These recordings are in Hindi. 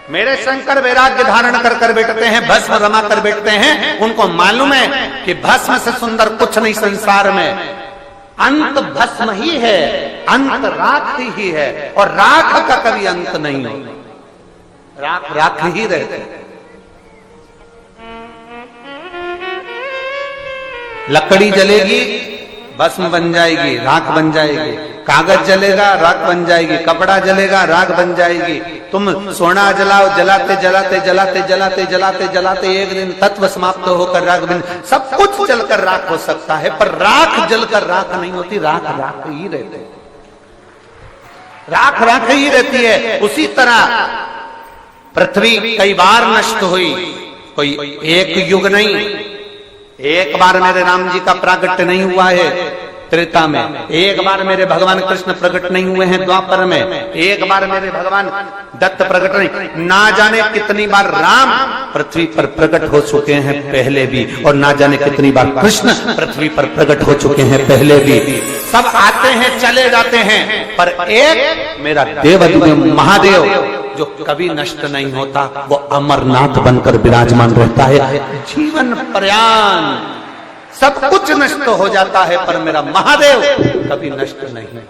मेरे शंकर वैराग्य धारण कर कर बैठते हैं, भस्म रमा कर बैठते हैं। उनको मालूम है कि भस्म से सुंदर कुछ नहीं संसार में, अंत भस्म ही है, अंत राख ही है, और राख का कभी अंत नहीं हो, राख राख ही रहते। लकड़ी जलेगी भस्म बन जाएगी, राख बन जाएगी। कागज जलेगा राख बन जाएगी, कपड़ा जलेगा राख बन जाएगी। तुम सोना जलाओ, जलाते जलाते जलाते जलाते जलाते जलाते एक दिन तत्व समाप्त होकर राख बन, सब कुछ जलकर राख हो सकता है, पर राख जलकर राख नहीं होती, राख राख ही रहती है, राख राख ही रहती है। उसी तरह पृथ्वी कई बार नष्ट हुई, कोई एक युग नहीं। एक बार मेरे राम जी का प्राकट्य नहीं हुआ है त्रेता में, एक बार मेरे भगवान कृष्ण प्रकट नहीं हुए हैं द्वापर में, एक बार मेरे भगवान दत्त प्रकट नहीं, ना जाने कितनी बार राम पृथ्वी पर प्रकट हो चुके हैं पहले भी, और ना जाने कितनी बार कृष्ण पृथ्वी पर प्रकट हो चुके हैं पहले भी। सब आते हैं चले जाते हैं, पर एक मेरा देव महादेव जो कभी नष्ट नहीं होता, वो अमरनाथ बनकर विराजमान रहता है जीवन पर्यंत। सब कुछ नष्ट हो जाता है, पर मेरा महादेव कभी नष्ट नहीं,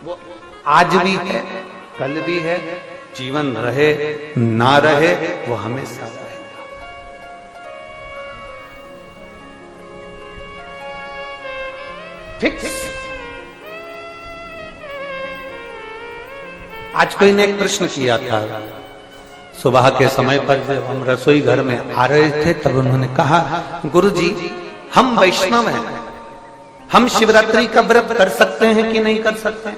वो आज भी है, कल भी है, जीवन रहे ना रहे वो हमेशा रहेगा। फिक्स। आज कोई ने एक प्रश्न किया था सुबह के समय पर, जब हम रसोई घर में आ रहे थे, तब उन्होंने कहा, गुरुजी हम वैष्णव हैं, हम शिवरात्रि का व्रत कर सकते हैं कि नहीं कर सकते?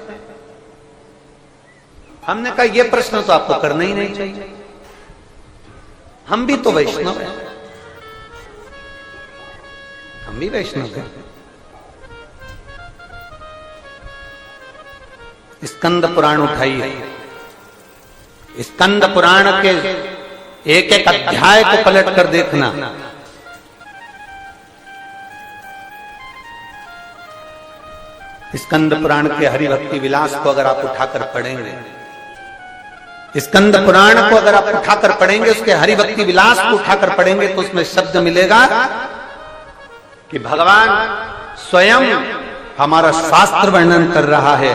हमने कहा यह प्रश्न तो आपको करना ही नहीं चाहिए, हम भी तो वैष्णव हैं, हम भी वैष्णव हैं। स्कंद पुराण उठाइए, स्कंद पुराण के एक एक अध्याय को पलट कर देखना, स्कंद पुराण के हरिभक्ति विलास को अगर आप उठाकर पढ़ेंगे, स्कंद पुराण को अगर आप उठाकर पढ़ेंगे, उसके हरिभक्ति विलास को उठाकर पढ़ेंगे, तो उसमें शब्द मिलेगा कि भगवान स्वयं हमारा शास्त्र वर्णन कर रहा है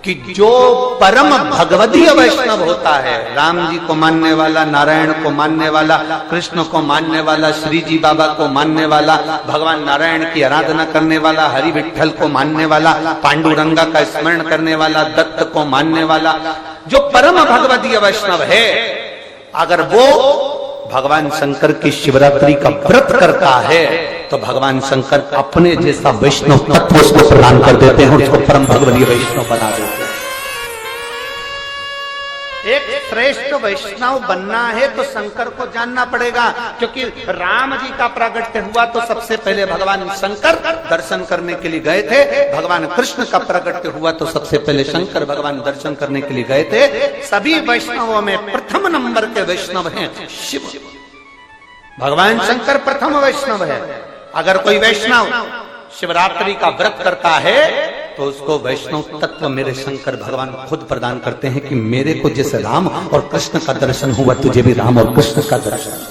कि जो परम भगवदीय वैष्णव होता है, राम जी को मानने वाला, नारायण को मानने वाला, कृष्ण को मानने वाला, श्री जी बाबा को मानने वाला, भगवान नारायण की आराधना करने वाला, हरि विठल को मानने वाला, पांडुरंगा का स्मरण करने वाला, दत्त को मानने वाला, जो परम भगवदीय वैष्णव है, अगर वो भगवान शंकर की शिवरात्रि का व्रत करता है, तो भगवान शंकर अपने जैसा वैष्णव तत्व उसको प्रदान कर देते हैं, उसको परम भगवदीय वैष्णव बना देते हैं। एक श्रेष्ठ वैष्णव बनना है तो शंकर को जानना पड़ेगा, क्योंकि राम जी का प्राकट्य हुआ तो सबसे पहले भगवान शंकर दर्शन करने के लिए गए थे, भगवान कृष्ण का प्राकट्य हुआ तो सबसे पहले शंकर भगवान दर्शन करने के लिए गए थे। सभी वैष्णवों में प्रथम नंबर के वैष्णव हैं शिव, भगवान शंकर प्रथम वैष्णव है। अगर कोई वैष्णव शिवरात्रि का व्रत करता है तो उसको वैष्णव तत्व मेरे शंकर भगवान खुद प्रदान करते हैं कि मेरे को जैसे राम और कृष्ण का दर्शन हुआ, तुझे भी राम और कृष्ण का दर्शन।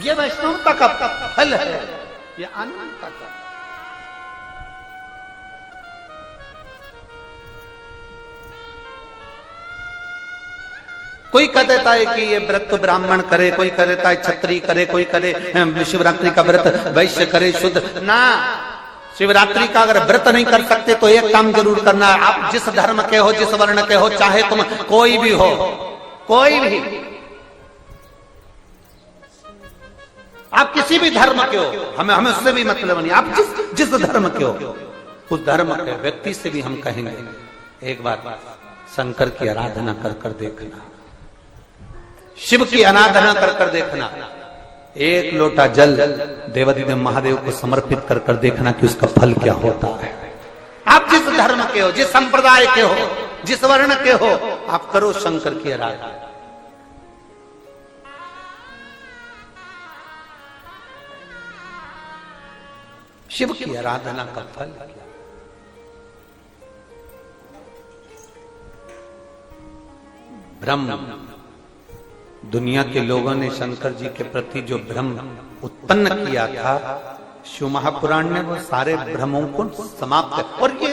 ये वैष्णवता का फल है, ये अनंतता का। कोई कह देता है कि ये व्रत तो ब्राह्मण करे, कोई कह देता है क्षत्रिय करे, कोई करे शिवरात्रि का व्रत वैश्य करे, शुद्ध ना। शिवरात्रि का अगर व्रत नहीं कर सकते तो एक काम जरूर करना, आप जिस धर्म के हो, जिस वर्ण के हो, चाहे तुम कोई भी हो, कोई भी, आप किसी भी धर्म के हो, हमें उससे भी मतलब नहीं, आप जिस धर्म के हो, उस धर्म के व्यक्ति से भी हम कहेंगे एक बार शंकर की आराधना कर कर देखना, शिव की आराधना कर कर देखना, एक लोटा जल देवाधिदेव महादेव को समर्पित कर कर देखना कि उसका फल क्या होता है। आप जिस धर्म के हो, जिस संप्रदाय के हो, जिस वर्ण के हो, आप करो शंकर की आराधना। शिव की आराधना का फल क्या? ब्रह्म दुनिया के लोगों ने शंकर जी के प्रति जो भ्रम उत्पन्न किया था, शिव महापुराण ने वो सारे भ्रमों को समाप्त कर, और ये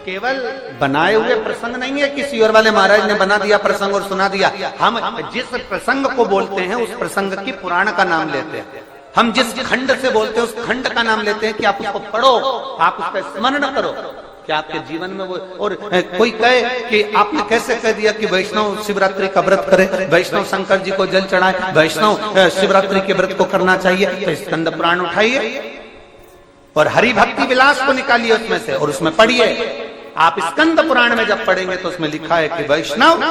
केवल बनाए हुए प्रसंग नहीं है, किसी और वाले महाराज ने बना दिया प्रसंग और सुना दिया। हम जिस प्रसंग को बोलते हैं उस प्रसंग की पुराण का नाम लेते हैं। हम जिस खंड से बोलते हैं उस खंड का नाम लेते हैं कि आप उसको पढ़ो, आप उसका स्मरण करो, कि आपके जीवन में वो। और कोई कहे कि आपने कैसे कह दिया कि वैष्णव शिवरात्रि का व्रत करे, वैष्णव शंकर जी को जल चढ़ाए, वैष्णव शिवरात्रि के व्रत को करना चाहिए, तो स्कंद पुराण उठाइए और हरि भक्ति विलास को निकालिए उसमें से और उसमें पढ़िए। आप स्कंद पुराण में जब पढ़ेंगे तो उसमें लिखा है कि वैष्णव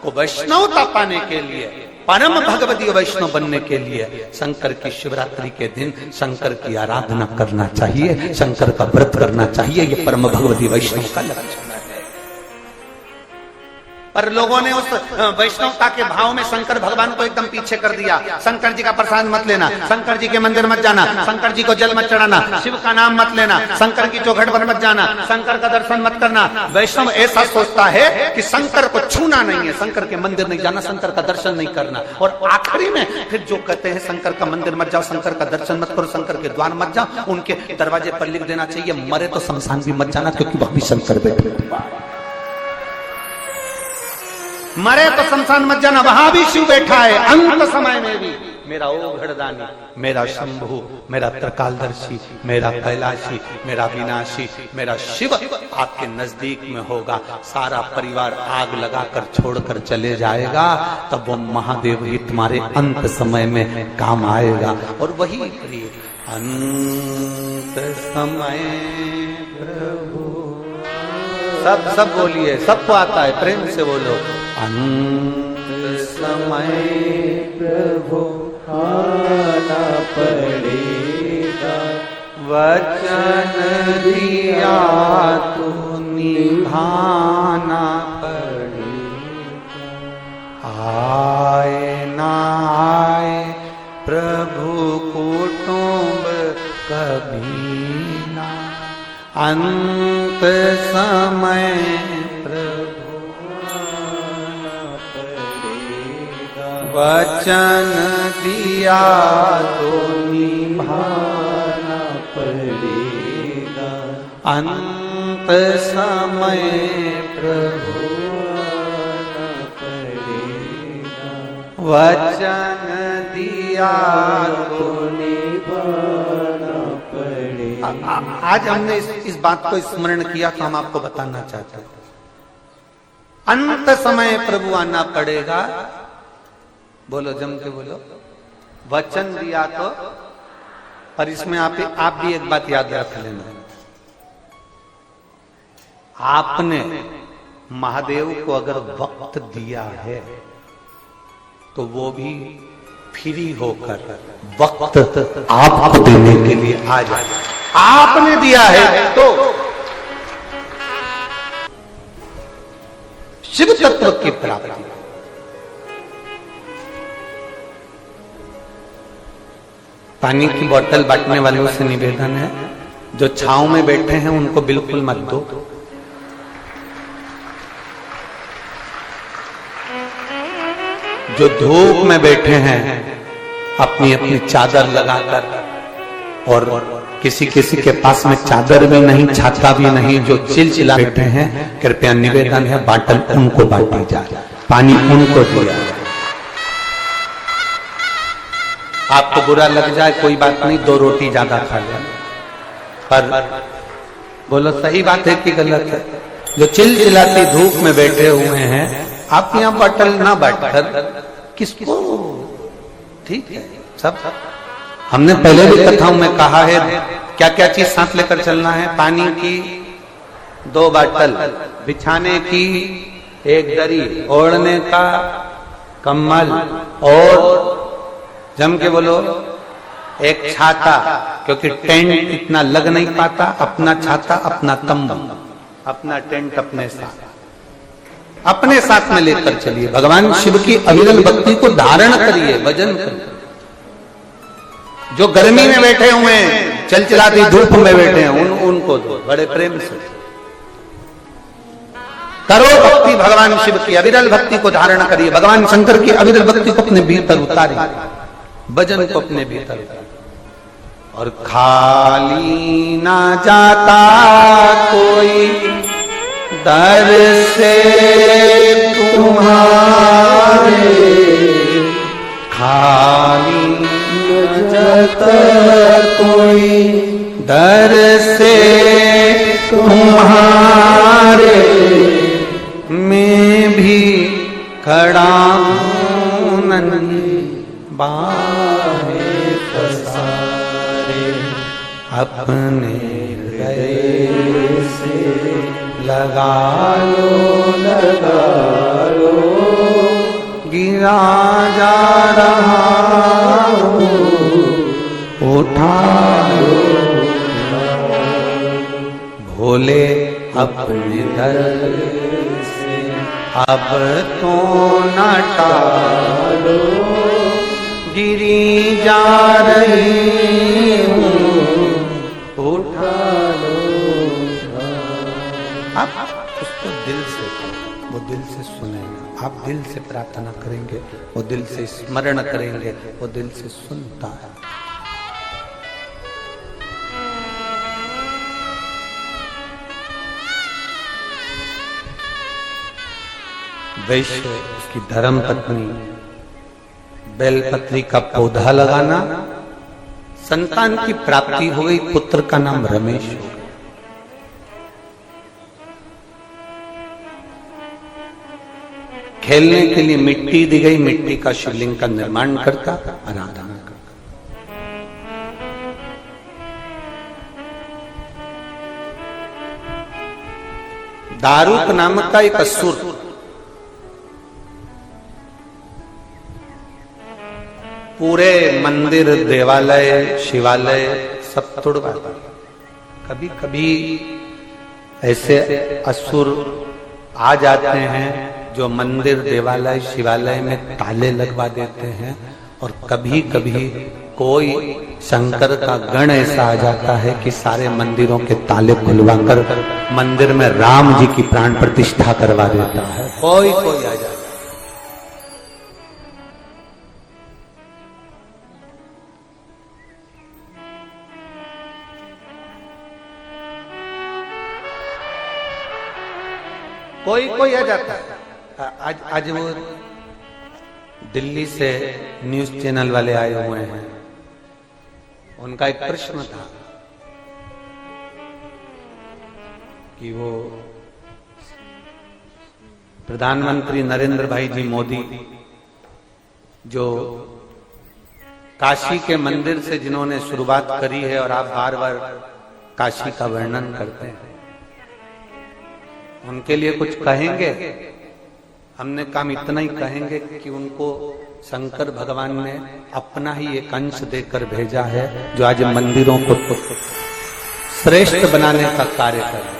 को वैष्णवता पाने के लिए, परम भगवती वैष्णव बनने के लिए शंकर की शिवरात्रि के दिन शंकर की आराधना करना चाहिए, शंकर का व्रत करना चाहिए। ये परम भगवती वैष्णव का लक्षण है। पर लोगों ने उस वैष्णवता के भाव में शंकर भगवान को एकदम पीछे कर दिया। शंकर जी का प्रसाद मत लेना, शंकर जी के मंदिर मत जाना, शंकर जी को जल मत चढ़ाना, शिव का नाम मत लेना, शंकर की चौखट पर मत जाना, शंकर का दर्शन मत करना। वैष्णव ऐसा सोचता है कि शंकर को छूना नहीं है, शंकर के मंदिर नहीं जाना, शंकर का दर्शन नहीं करना। और आखिरी में फिर जो कहते हैं शंकर का मंदिर मत जाओ, शंकर का दर्शन मत करो, शंकर के द्वार मत जाओ, उनके दरवाजे पर लिख देना चाहिए मरे तो शमशान भी मत जाना, क्योंकि वह भी शंकर बैठे। मरे तो शमशान मत जाना, वहां भी शिव बैठा है। अंत समय में भी मेरा ओघड़दानी, मेरा शंभु, मेरा त्रिकालदर्शी, मेरा कैलाशी, मेरा विनाशी, मेरा शिव आपके नजदीक में होगा। सारा परिवार आग लगाकर छोड़कर चले जाएगा, तब वो महादेव ही तुम्हारे अंत समय में काम आएगा। और वही अंत समय प्रभु, सब बोलिए, सबको आता है, प्रेम से बोलो। अंत समय प्रभु आना पड़ेगा, वचन दिया तो निभाना पड़ेगा। आए ना आए प्रभु कुटुंब कभी ना, अंत समय प्रभु वचन दिया तो निभाना पड़ेगा। अंत समय प्रभु वचन दिया तो निभाना पड़ेगा। आज हमने इस बात को स्मरण किया तो हम आपको बताना चाहते हैं, अंत समय प्रभु आना पड़ेगा। बोलो, जम के बोलो, वचन दिया तो। पर इसमें आप भी एक बात याद रख लेना, आपने महादेव को अगर वक्त दिया है तो वो भी फ्री होकर वक्त आपको देने के लिए आ जाए। आपने दिया है तो शिव तत्व की प्राप्ति। पानी की बोतल बांटने वालों से निवेदन है, जो छांव में बैठे हैं उनको बिल्कुल मत दो। जो धूप में बैठे हैं अपनी अपनी चादर लगाकर, और किसी किसी के पास में चादर भी नहीं, छाता भी नहीं, जो चिलचिला बैठे हैं, कृपया निवेदन है बाटल उनको बांटी जाए, पानी उनको दिया जाए। आपको बुरा लग जाए कोई बात नहीं, 2 रोटी ज्यादा खा लें, पर बोलो सही बात है कि गलत है? जो चिलचिलाती धूप में बैठे हुए हैं, आप यहाँ बटल ना बांटकर किसको? ठीक है, सब हमने पहले भी कथाओं में कहा है क्या क्या चीज साथ लेकर चलना है। पानी की 2 बाटल, बिछाने की 1 दरी, ओढ़ने का कम्बल, और जम के बोलो 1 छाता, क्योंकि टेंट इतना लग नहीं पाता। अपना छाता, अपना तंबू, अपना टेंट अपने साथ में लेकर चलिए। भगवान शिव की अविरल भक्ति को धारण करिए, भजन करिए। जो गर्मी में बैठे हुए हैं, चलचलाती धूप में बैठे हैं, उनको दो बड़े प्रेम से। करो भक्ति भगवान शिव की अविरल भक्ति को धारण करिए, भगवान शंकर की अविरल भक्ति को अपने भीतर उतारिए, भजन को अपने भीतर उतारिए। और खाली ना जाता कोई दर से तुम्हारे, खाली न जाता कोई दर से तुम्हारे, मैं भी खड़ा हूं नन्ही बाहें पसारे, अपने गले से लगा लो, गिरा जा रहा हूँ, उठा लो भोले अपने दर से, अब तो न टालो, गिरी जा रही हूँ, उठा लो। आप उसको दिल से, वो दिल से सुनेगा, आप दिल से प्रार्थना करेंगे, वो दिल से स्मरण करेंगे, वो दिल से सुनता है। वैश्य उसकी धर्म पत्नी बेलपत्री का पौधा लगाना, संतान की प्राप्ति हो गई, पुत्र का नाम रमेश हो गया। खेलने के लिए मिट्टी दी गई, मिट्टी का शिवलिंग का निर्माण करता, आराधना करता। दारूक नामक का एक असुर पूरे मंदिर, देवालय, शिवालय सब तोड़वाता। कभी कभी ऐसे असुर आ जाते हैं जो मंदिर, देवालय, शिवालय में ताले लगवा देते हैं, और कभी कभी कोई शंकर का गण ऐसा आ जाता है कि सारे मंदिरों के ताले खुलवाकर मंदिर में राम जी की प्राण प्रतिष्ठा करवा देता है। कोई कोई आ जाता है। कोई कोई आ जाता है। आज वो दिल्ली से न्यूज चैनल वाले आए हुए हैं, उनका एक प्रश्न था कि वो प्रधानमंत्री नरेंद्र भाई जी मोदी जो काशी के मंदिर से जिन्होंने शुरुआत करी है, और आप बार बार काशी का वर्णन करते हैं, उनके लिए कुछ कहेंगे? हमने काम इतना ही कहेंगे कि उनको शंकर भगवान ने अपना ही एक अंश देकर भेजा है, जो आज मंदिरों को श्रेष्ठ बनाने का कार्य कर रहे हैं।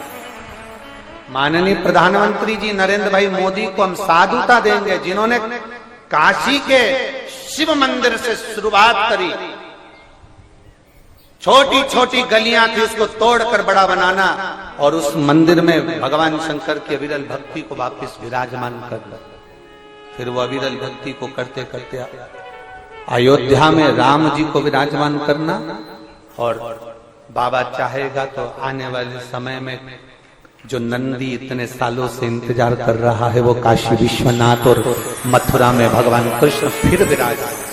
माननीय प्रधानमंत्री जी नरेंद्र भाई मोदी को हम साधुता देंगे, जिन्होंने काशी के शिव मंदिर से शुरुआत करी। छोटी छोटी गलियां थी, उसको तोड़कर बड़ा बनाना, और उस मंदिर में भगवान शंकर की अविरल भक्ति को वापस विराजमान करना। फिर वो अविरल भक्ति को करते करते अयोध्या में राम जी को विराजमान करना, और बाबा चाहेगा तो आने वाले समय में जो नंदी इतने सालों से इंतजार कर रहा है, वो काशी विश्वनाथ और मथुरा में भगवान कृष्ण फिर विराजमान।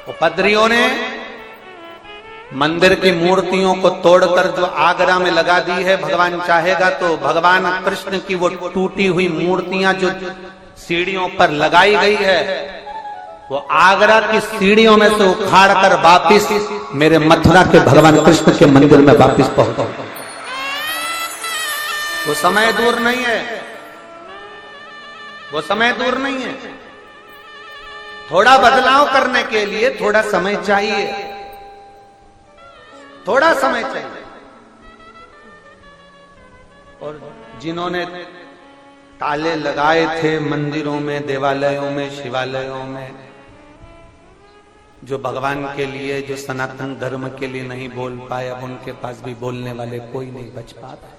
उपद्रवियों ने मंदिर की मूर्तियों को तोड़कर जो आगरा में लगा दी है, भगवान चाहेगा तो भगवान कृष्ण की वो टूटी हुई मूर्तियां जो सीढ़ियों पर लगाई गई है, वो आगरा की सीढ़ियों में से उखाड़कर वापिस मेरे मथुरा के भगवान कृष्ण के मंदिर में वापिस पहुंचा। वो समय दूर नहीं है, वो समय दूर नहीं है। थोड़ा बदलाव करने के लिए थोड़ा समय चाहिए, थोड़ा समय चाहिए। और जिन्होंने ताले लगाए थे मंदिरों में, देवालयों में, शिवालयों में, जो भगवान के लिए, जो सनातन धर्म के लिए नहीं बोल पाए, अब उनके पास भी बोलने वाले कोई नहीं बच पाता।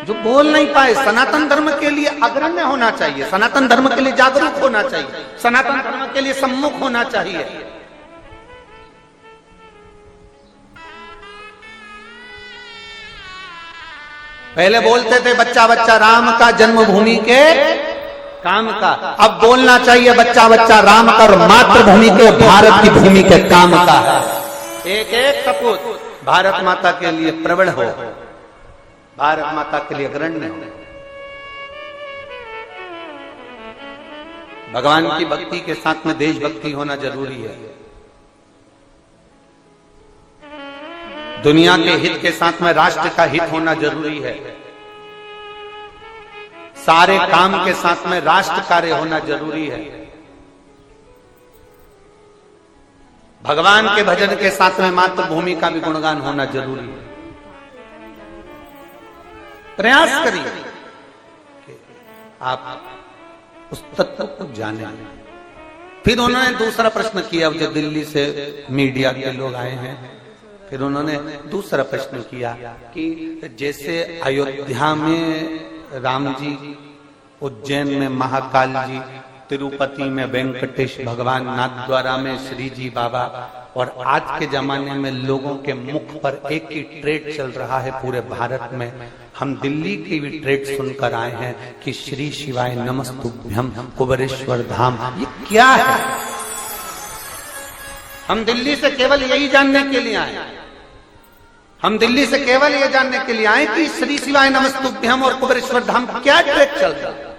जो बोल नहीं पाए। सनातन धर्म के लिए अग्रण्य होना चाहिए, सनातन धर्म के लिए जागरूक होना चाहिए, सनातन धर्म के लिए सम्मुख होना चाहिए। पहले बोलते थे बच्चा बच्चा राम का, जन्मभूमि के काम का। अब बोलना चाहिए बच्चा बच्चा राम का और मातृभूमि के, भारत की भूमि के काम का है। एक एक सपूत भारत माता के लिए प्रबल हो, भारत माता के लिए अग्रण्य हो। भगवान की भक्ति के साथ में देशभक्ति होना जरूरी है। दुनिया के हित के साथ में राष्ट्र का हित होना जरूरी है। सारे काम के साथ में राष्ट्र कार्य होना जरूरी है। भगवान के भजन के साथ में मातृभूमि का भी गुणगान होना जरूरी है। प्रयास करिए कि आप उस तत्व को जाने। फिर उन्होंने दूसरा प्रश्न किया, जब दिल्ली से मीडिया के लोग आए हैं, फिर उन्होंने दूसरा प्रश्न किया कि जैसे अयोध्या में राम जी, उज्जैन में महाकाल जी, तिरुपति में वेंकटेश भगवान, नाथद्वारा में श्री जी बाबा, और आज के जमाने में लोगों के मुख पर एक ही ट्रेड चल रहा है पूरे भारत में। हम दिल्ली की भी ट्रेड सुनकर आए हैं कि श्री शिवाय नमस्तुभ्यम कुबेरेश्वर धाम। ये क्या है? हम दिल्ली से केवल यही जानने के लिए आए, हम दिल्ली से केवल ये जानने के लिए आए कि श्री शिवाय नमस्तुभ्यम और कुबेरेश्वर धाम क्या ट्रेड चल रहा है।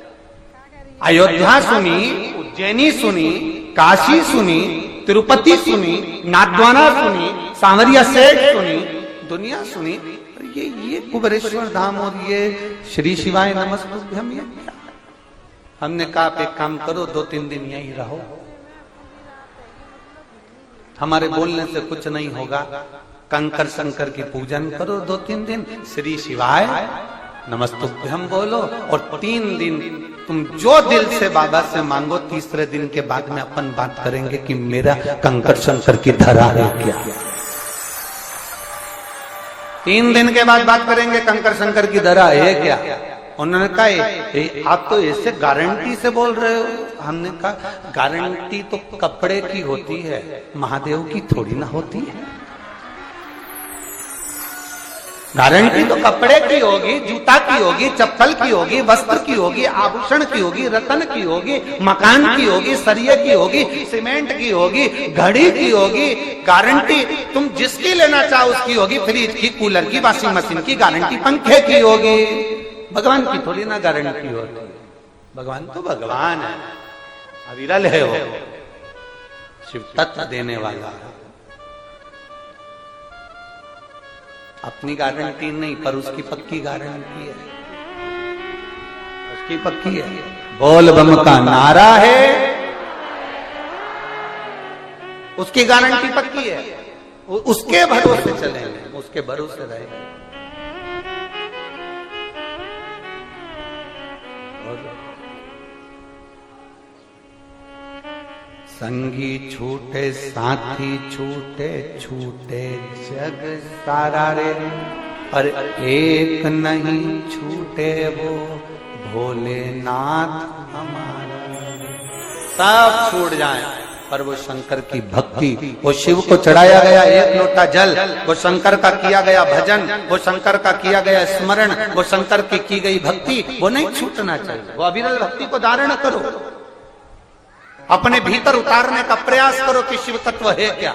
अयोध्या सुनी, उज्जैनी सुनी, काशी सुनी, तिरुपति सुनी, नाथद्वारा सुनी, सांवरिया सेठ सुनी, दुनिया सुनी, ये कुबेरेश्वर धाम और ये श्री शिवाय नमस्तुभ्यम ये क्या? हमने कहा आप एक काम करो, 2-3 दिन यहीं रहो, हमारे बोलने से कुछ नहीं होगा। कंकर शंकर की पूजन करो 2-3 दिन, श्री शिवाय नमस्तुभ्यम बोलो, और 3 दिन तुम जो दिल से बाबा से मांगो। तीसरे दिन के बाद में अपन बात करेंगे कि मेरा कंकर शंकर की धरा है क्या। 3 दिन के बाद बात करेंगे कंकर शंकर की धरा है क्या। उन्होंने कहा आप तो ऐसे गारंटी से बोल रहे हो। हमने कहा गारंटी तो कपड़े की होती है, महादेव की थोड़ी ना होती है। गारंटी तो कपड़े की होगी, जूता की होगी, चप्पल की होगी, वस्त्र की होगी, आभूषण की होगी, रतन की होगी, मकान की होगी, सरिये की होगी, सीमेंट की होगी, घड़ी की होगी। गारंटी तुम जिसकी लेना चाहो उसकी होगी। फ्रिज की, कूलर की, वॉशिंग मशीन की गारंटी पंखे की होगी। भगवान की थोड़ी ना गारंटी होती। भगवान तो भगवान है, अविरल है वो, शिव तत्व देने वाला है। अपनी गारंटी नहीं, पर उसकी पक्की गारंटी है, उसकी पक्की है। बोल बम का नारा है, उसकी गारंटी पक्की है। उसके भरोसे चलेंगे, उसके भरोसे रहेंगे। संगी छूटे साथी छूटे, छूटे जग सारा रे, पर एक नहीं छूटे वो भोलेनाथ हमारा। सब छूट जाए पर वो शंकर की भक्ति, वो शिव को चढ़ाया गया 1 लोटा जल, वो शंकर का किया गया भजन, वो शंकर का किया गया स्मरण, वो शंकर की गई भक्ति, वो नहीं छूटना चाहिए। वो अविरल भक्ति को धारण करो, अपने भीतर उतारने का प्रयास करो कि शिव तत्व है क्या।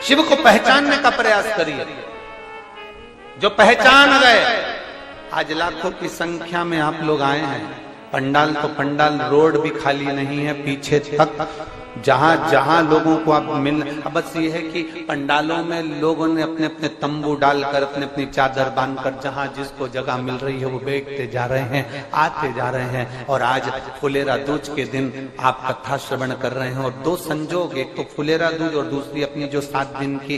शिव को पहचानने का प्रयास करिए। जो पहचान गए, आज लाखों की संख्या में आप लोग आए हैं। पंडाल तो पंडाल, रोड भी खाली नहीं है, पीछे तक जहां जहां लोगों को आप मिल। अब बस ये है कि पंडालों में लोगों ने अपने अपने तंबू डालकर, अपने अपनी चादर बांधकर, जहां जिसको जगह मिल रही है वो बैठते जा रहे हैं, आते जा रहे हैं। और आज फुलेरा दूज के दिन आप कथा श्रवण कर रहे हैं। और 2 संजोग, एक तो फुलेरा दूज और दूसरी अपनी जो 7 दिन की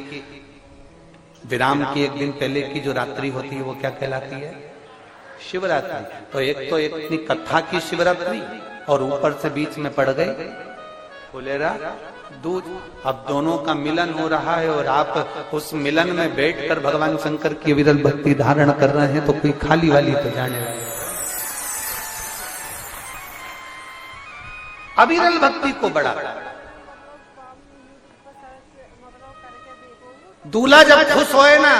विराम की 1 दिन पहले की जो रात्रि होती है वो क्या कहलाती है? शिवरात्रि। तो एक तो इतनी कथा की शिवरात्रि और ऊपर से बीच में पड़ गई फुलेरा दूध। अब दोनों का मिलन हो रहा है और आप उस मिलन में बैठकर भगवान शंकर की अविरल भक्ति धारण कर रहे हैं, तो कोई खाली वाली तो जाने वाली। अविरल भक्ति को बढ़ा। दूल्हा जब खुश होए ना,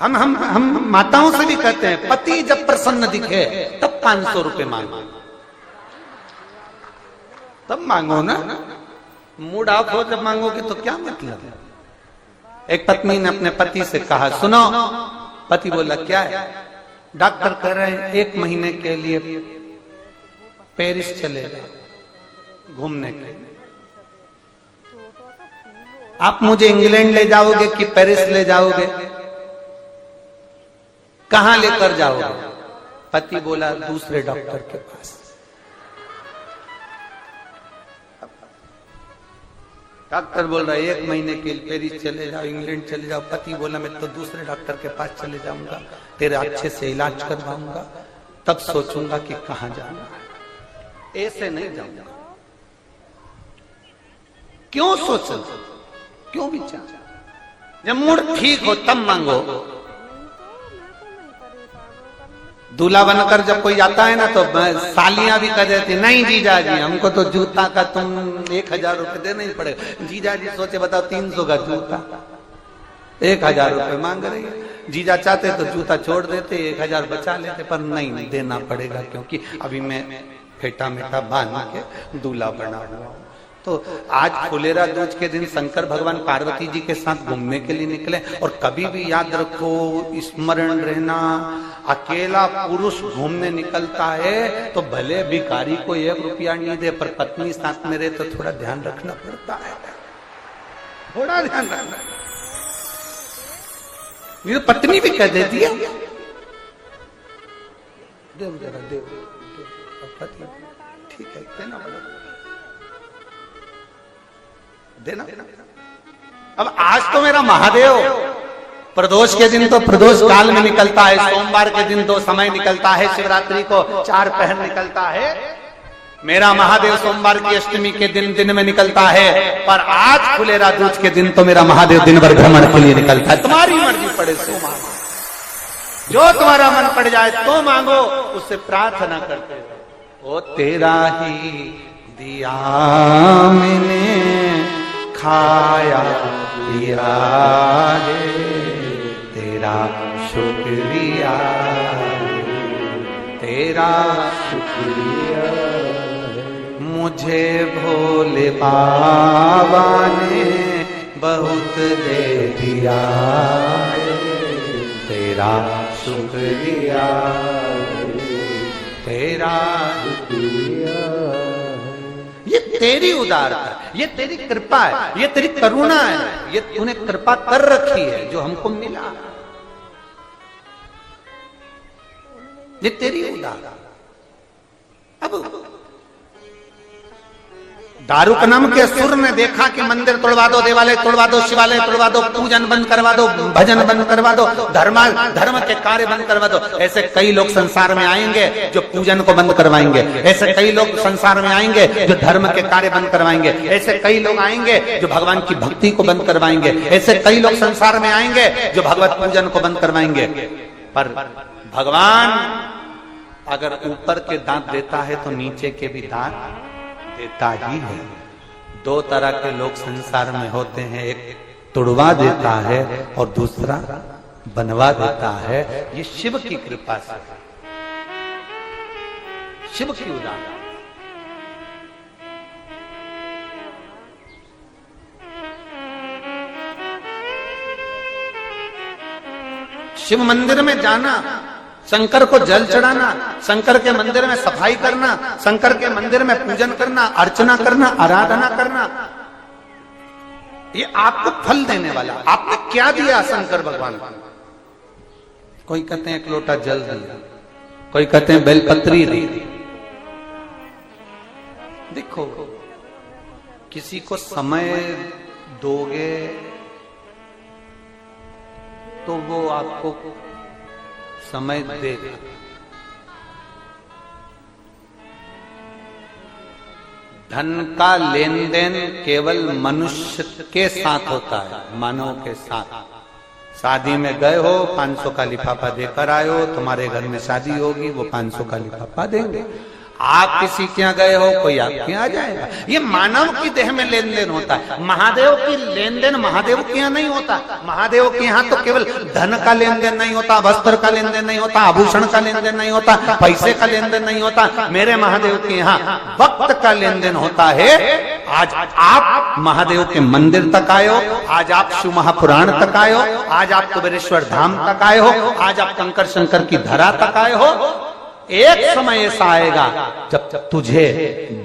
हम माताओं से भी कहते हैं, पति जब प्रसन्न दिखे तब 500 रुपए मांगो, तब मांगो ना। मूड ऑफ हो जब मांगोगे तो क्या मतलब है। एक पत्नी ने अपने पति से कहा, सुनो। पति बोला, क्या है? डॉक्टर कह रहे हैं 1 महीने के लिए पेरिस चले जाओ घूमने के लिए। आप मुझे इंग्लैंड ले जाओगे कि पेरिस ले जाओगे? कहां लेकर जाओगे? पति बोला, दूसरे डॉक्टर के पास। डॉक्टर बोल रहा है 1 महीने के लिए पेरिस चले जाओ, इंग्लैंड चले जाओ। पति बोला, मैं तो दूसरे डॉक्टर के पास चले जाऊंगा, तेरे अच्छे से इलाज करवाऊंगा, तब सोचूंगा कि कहां जाना है। ऐसे नहीं जाऊंगा। क्यों सोचो, क्यों विचार? जब मूड ठीक हो तब मांगो। दूल्हा बनकर जब कोई आता है ना, तो सालियां भी कह देती, नहीं जीजा जी, हमको तो जूता का तुम 1000 रुपए देना ही पड़ेगा। जीजा जी सोचे, बताओ 300 का जूता 1000 रुपए मांग रही है। जीजा चाहते तो जूता छोड़ देते, 1000 बचा लेते, पर नहीं देना पड़ेगा, क्योंकि अभी मैं फेटा मेटा बांध के दूल्हा बना हुआ। तो आज फुलेरा दूज के दिन शंकर भगवान पार्वती जी के साथ घूमने के लिए निकले। और कभी भी याद रखो, स्मरण रहना, अकेला पुरुष घूमने निकलता है तो भले भिखारी को 1 रुपया नहीं दे, पर पत्नी साथ में रहे तो थोड़ा ध्यान रखना पड़ता है, थोड़ा ध्यान रखना। ये पत्नी भी कह देती है, देव जरा देव, ठीक है, देना पड़ेगा, देना। अब आज तो मेरा महादेव प्रदोष के दिन तो प्रदोष काल में निकलता है, सोमवार के दिन 2 समय निकलता है, शिवरात्रि को 4 पहर निकलता है। मेरा महादेव सोमवार की अष्टमी के दिन में निकलता है, पर आज फुलेरा दूज के दिन तो मेरा महादेव दिन भर भ्रमण के लिए निकलता है। तुम्हारी मर्जी पड़े सो मांगो, जो तुम्हारा मन पड़ जाए तो मांगो, उससे प्रार्थना करते हो। ओ तेरा ही दिया मैंने खाया पिया है, तेरा शुक्रिया, तेरा शुक्रिया। मुझे भोले बाबा ने बहुत दे दिया है, तेरा शुक्रिया, तेरा शुक्रिया। ये तेरी उदारता, ये तेरी कृपा है, ये तेरी करुणा है, ये तूने कृपा कर रखी है जो हमको मिला, ये तेरी उदारता। अब दारुक नाम के असुर ने देखा कि मंदिर तोड़वा दो, देवालय तोड़वा दो, शिवालय तोड़वा दो, पूजन बंद करवा दो, भजन बंद करवा दो, धर्म के कार्य बंद करवा दो। ऐसे कई लोग संसार में आएंगे जो पूजन को बंद करवाएंगे, ऐसे कई लोग संसार में आएंगे जो धर्म के कार्य बंद करवाएंगे, ऐसे कई लोग आएंगे जो भगवान की भक्ति को बंद करवाएंगे, ऐसे कई लोग संसार में आएंगे जो भगवत पूजन को बंद करवाएंगे। पर भगवान अगर ऊपर के दांत देता है तो नीचे के भी दांत देता ही है। 2 तरह के लोग संसार में होते हैं, एक तुड़वा देता है और दूसरा बनवा देता है। ये शिव की कृपा से, शिव की उदाहरण। शिव मंदिर में जाना, शंकर को जल चढ़ाना, शंकर के मंदिर में सफाई करना, शंकर के मंदिर में पूजन करना, अर्चना करना, आराधना करना, ये आपको फल देने वाला। आपने क्या दिया शंकर भगवान को? कोई कहते हैं 1 लोटा जल दिया, कोई कहते हैं बेलपत्री दी। देखो, किसी को समय दोगे तो वो आपको समय देगा। धन का लेन देन केवल मनुष्य के साथ होता है, मानव के साथ। शादी में गए हो, 500 का लिफाफा देकर आए हो, तुम्हारे घर में शादी होगी, वो 500 का लिफाफा देंगे। आप किसी के यहाँ गए हो, कोई आपके यहाँ आ जाएगा। ये मानव की देह में लेन देन होता है। महादेव की लेन देन महादेव के यहाँ नहीं होता। महादेव के यहाँ तो केवल धन का लेन देन नहीं होता, वस्त्र का लेन देन नहीं होता, आभूषण का लेन देन नहीं होता, पैसे का लेन देन नहीं होता। मेरे महादेव के यहाँ वक्त का लेन देन होता है। आज आप महादेव के मंदिर तक आए हो, आज आप शिव महापुराण तक आए हो, आज आप कुबेरेश्वर धाम तक आए हो, आज आप कंकर शंकर की धरा तक आए हो। एक समय ऐसा आएगा जब तुझे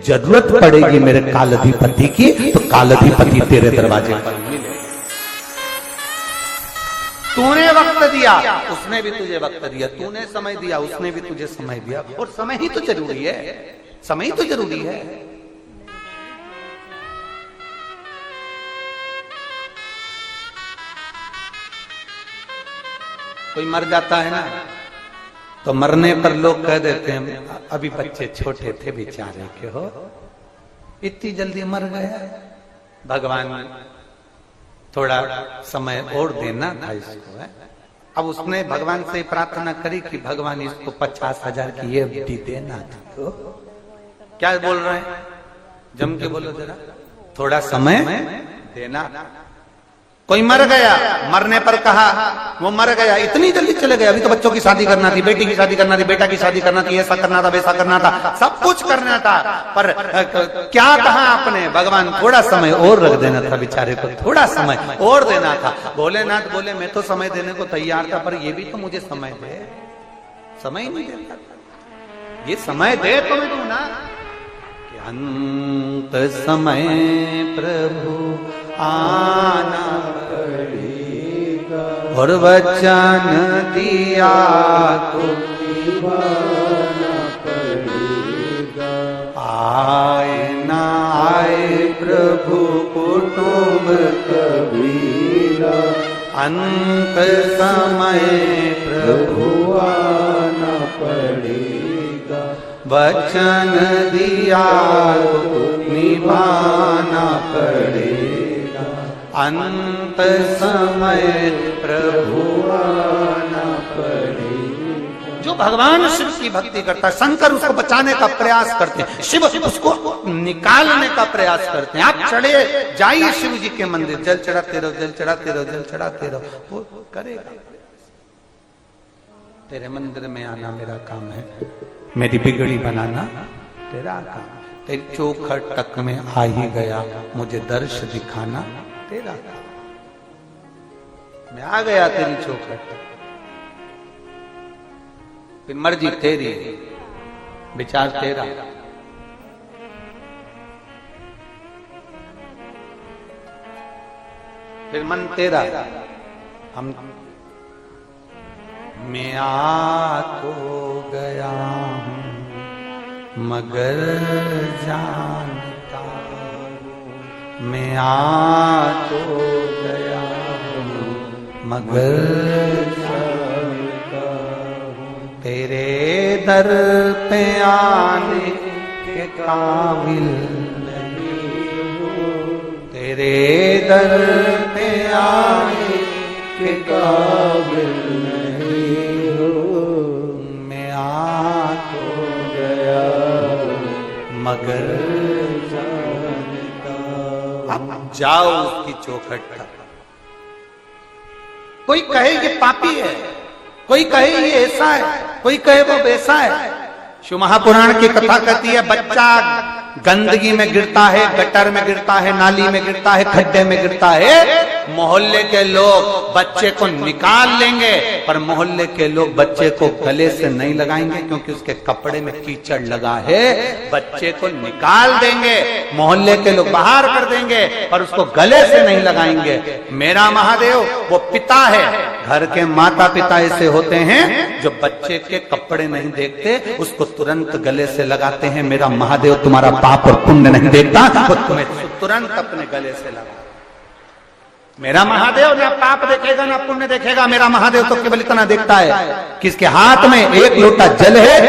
जरूरत पड़ेगी मेरे कालाधिपति की, तो कालाधिपति तेरे दरवाजे पर मिले। तूने वक्त दिया, उसने भी तुझे वक्त दिया, तूने समय दिया, उसने भी तुझे समय दिया। और समय ही तो जरूरी है, समय ही तो जरूरी है। कोई मर जाता है ना, तो मरने पर लोग कह देते हैं अभी बच्चे छोटे थे बेचारे के हो, इतनी जल्दी मर गया। भगवान थोड़ा समय और देना था इसको है। अब उसने भगवान से प्रार्थना करी कि भगवान इसको 50,000 की ये एफडी देना था। तो क्या बोल रहे हैं, जम के बोलो जरा, थोड़ा समय देना। कोई मर गया, मरने पर कहा वो मर गया, इतनी जल्दी चले गए, अभी तो बच्चों की शादी करना थी, बेटी की शादी करना थी, बेटा की शादी करना थी, ऐसा करना था, वैसा करना था, सब कुछ करना था। पर क्या कहा आपने, भगवान थोड़ा समय और रख देना था बेचारे को, थोड़ा समय और देना था। भोलेनाथ बोले मैं तो समय देने को तैयार था, पर ये भी तो मुझे समय दे। समय नहीं देता, ये समय दे तो मैं दूं ना। अंत समय प्रभु आना पड़ेगा, और वचन दिया तो निभाना पड़ेगा। आए ना आए प्रभु कुटुंब कबीरा, अंत समय प्रभु आना पड़ेगा। वचन दिया तो निभाना पड़ेगा, अंत समय प्रभु आना पड़ेगा। जो भगवान शिव की भक्ति करता है, शंकर उसको बचाने का प्रयास करते हैं, शिव उसको निकालने का प्रयास करते हैं। आप चढ़े जाइए शिव जी के मंदिर, जल चढ़ाते रहो, जल चढ़ाते रहो, जल चढ़ाते रहो, वो करेगा। तेरे मंदिर में आना मेरा काम है, मेरी बिगड़ी बनाना तेरा काम। तेरी चौखट तक में आ ही गया, मुझे दर्श दिखाना तेरा काम। मैं आ गया तेरी चौखट तक, फिर मर्जी तेरी, विचार तेरा। फिर मन तेरा। हम मैं आ तो गया हूँ मगर जानता हूँ, मैं आ तो गया हूँ मगर जानता हूँ, तेरे दर पे आने के काबिल नहीं हूँ, तेरे दर पे आने के काबिल नहीं हूँ, मैं आ तो गया मगर जानता हूँ। अब जाओ उसकी चौखट तक। कोई कहे ये पापी है, कोई कहे ये ऐसा है, कोई कहे वो वैसा है। शिव महापुराण की कथा कहती है बच्चा गंदगी में गिरता है, गटर में गिरता है, नाली में गिरता है, खड्डे में गिरता है, मोहल्ले के लोग बच्चे को निकाल लेंगे, पर मोहल्ले के लोग बच्चे को गले से नहीं लगाएंगे क्योंकि उसके कपड़े में कीचड़ लगा है। बच्चे को निकाल देंगे, मोहल्ले के लोग बाहर कर देंगे, पर उसको गले से नहीं लगाएंगे। मेरा महादेव वो पिता है। घर के माता पिता ऐसे होते हैं जो बच्चे के कपड़े नहीं देखते, उसको तुरंत गले से लगाते हैं। मेरा महादेव तुम्हारा पाप और पुण्य नहीं देखता, वो तुम्हें तुरंत अपने गले से लगा। मेरा महादेव ना पाप देखेगा ना पुण्य देखेगा। मेरा महादेव तो केवल इतना देखता है कि इसके हाथ में एक लोटा जल है,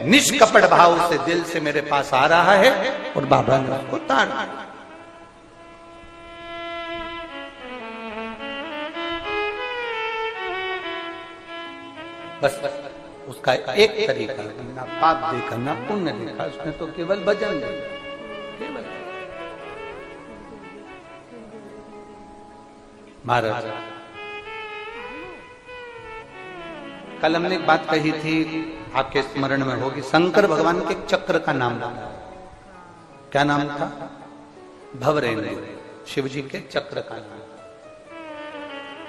निष्कपट भाव से दिल से मेरे पास आ रहा है और बाबा ने उसको ताड़ दिया। बस उसका एक तरीका, ना पाप देखा ना पुण्य देखा, उसने तो केवल भजन देखा, केवल। महाराज कल हमने एक बात कही थी, आपके स्मरण में होगी, शंकर भगवान के चक्र का नाम था, क्या नाम था? भवरेंद्र, शिव जी के चक्र का नाम।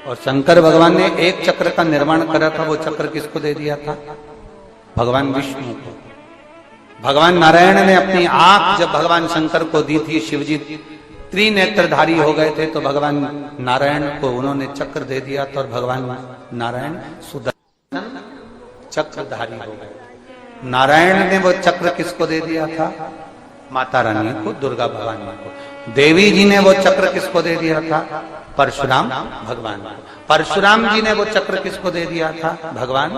और शंकर भगवान ने एक चक्र का निर्माण करा था, वो चक्र किसको दे दिया था? भगवान विष्णु को। भगवान नारायण ने अपनी आंख जब भगवान शंकर को दी थी, शिव जी त्रिनेत्रधारी हो गए थे, तो भगवान नारायण को उन्होंने चक्र दे दिया था और भगवान नारायण सुदर्शन चक्रधारी हो गए। नारायण ने वो चक्र किसको दे दिया था? माता रानी को, दुर्गा भवानी को। देवी जी ने वो चक्र किसको दे दिया था? परशुराम भगवान को। परशुराम जी ने वो चक्र किसको दे दिया था? भगवान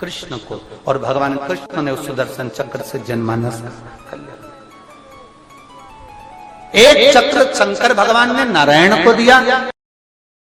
कृष्ण को। और भगवान कृष्ण ने उस सुदर्शन चक्र से जनमानस कर लिया। एक चक्र शंकर भगवान ने नारायण को दिया,